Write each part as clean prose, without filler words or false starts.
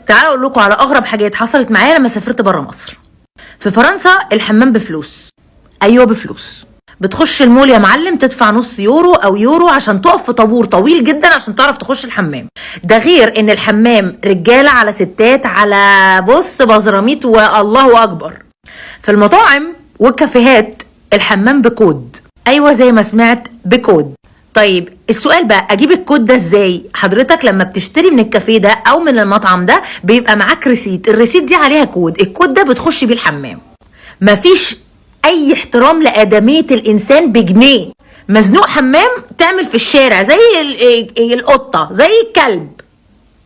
تعالوا اقول لكم على اغرب حاجات حصلت معايا لما سافرت بره مصر. في فرنسا الحمام بفلوس. ايوه بفلوس. بتخش المول يا معلم تدفع نص يورو او يورو عشان تقف في طابور طويل جدا عشان تعرف تخش الحمام. ده غير ان الحمام رجاله على ستات على بص بزراميط والله اكبر. في المطاعم والكافيهات الحمام بكود. ايوه زي ما سمعت بكود. طيب السؤال بقى، اجيب الكود ده ازاي؟ حضرتك لما بتشتري من الكافيه ده او من المطعم ده بيبقى معاك ريسيت، الريسيت دي عليها كود، الكود ده بتخش بيه الحمام. مفيش اي احترام لادميه الانسان بجنيه. مزنوق حمام تعمل في الشارع زي القطه زي الكلب،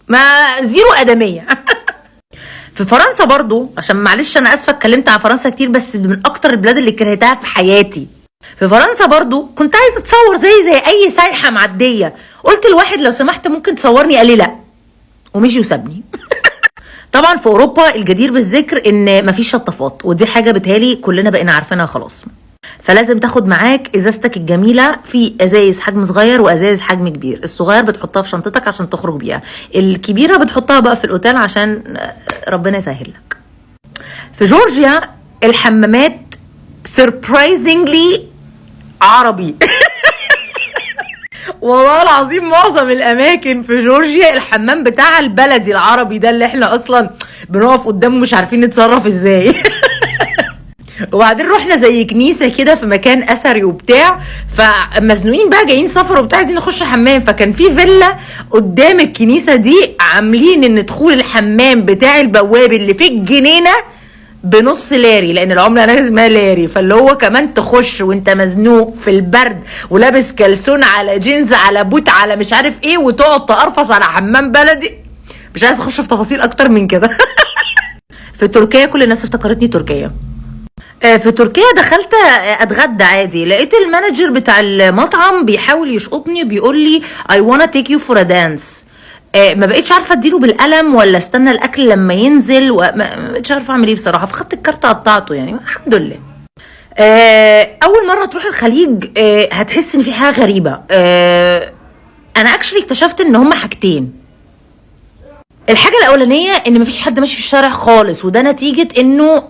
ما زيرو ادميه. في فرنسا برضو، عشان معلش انا اسفه اتكلمت عن فرنسا كتير، بس من اكتر البلاد اللي كرهتها في حياتي. في فرنسا برضو كنت عايزه اتصور زي اي سايحه معديه، قلت لواحد لو سمحت ممكن تصورني، قال لي لا ومشي وسابني. طبعا في اوروبا الجدير بالذكر ان مفيش شطافات، ودي حاجه بتهالي كلنا بقينا عارفينها خلاص. فلازم تاخد معاك ازازتك الجميله، في ازايز حجم صغير وازايز حجم كبير. الصغير بتحطها في شنطتك عشان تخرج بيها، الكبيره بتحطها بقى في الاوتيل عشان ربنا يسهل لك. في جورجيا الحمامات سربرايزنجلي عربي. والله العظيم معظم الاماكن في جورجيا الحمام بتاع البلدي العربي ده اللي احنا اصلا بنقف قدامه مش عارفين نتصرف ازاي. وبعدين رحنا زي كنيسه كده في مكان اثري وبتاع، فمزنوقين بقى جايين سفر وبتاع عايزين نخش حمام، فكان في فيلا قدام الكنيسه دي عاملين ان دخول الحمام بتاع البواب اللي في الجنينه بنص لاري، لان العمله هناك اسمها لاري، فاللي هو كمان تخش وانت مزنوق في البرد ولابس كلسون على جينز على بوت على مش عارف ايه، وتقعد تقرفص على حمام بلدي. مش عايز اخش في تفاصيل اكتر من كده. في تركيا كل الناس افتكرتني تركيا. في تركيا دخلت اتغدى عادي، لقيت المانجر بتاع المطعم بيحاول يشقطني وبيقول لي I wanna take you for a dance. ما بقيتش عارفه اديله بالقلم ولا استنى الاكل لما ينزل، ما بقيتش عارفه اعمل ايه بصراحه، فخدت الكارت قطعته يعني الحمد لله. اول مره تروح الخليج هتحس ان في حاجه غريبه. انا اكشلي اكتشفت ان هما حاجتين. الحاجة الأولانية إن مفيش حد ماشي في الشارع خالص، وده نتيجة إنه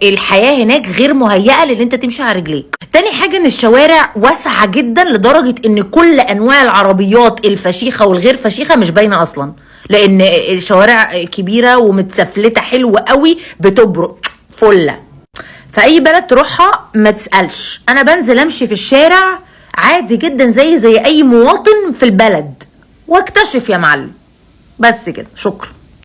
الحياة هناك غير مهيئة لأن أنت تمشي على رجليك. تاني حاجة إن الشوارع واسعة جدا لدرجة إن كل أنواع العربيات الفشيخة والغير فشيخة مش باينة أصلا، لأن الشوارع كبيرة ومتسفلتة حلوة قوي بتبرق فلة. فأي بلد تروحها ما تسألش، أنا بنزل أمشي في الشارع عادي جدا زي أي مواطن في البلد، واكتشف يا معلم. بس كده، شكرا.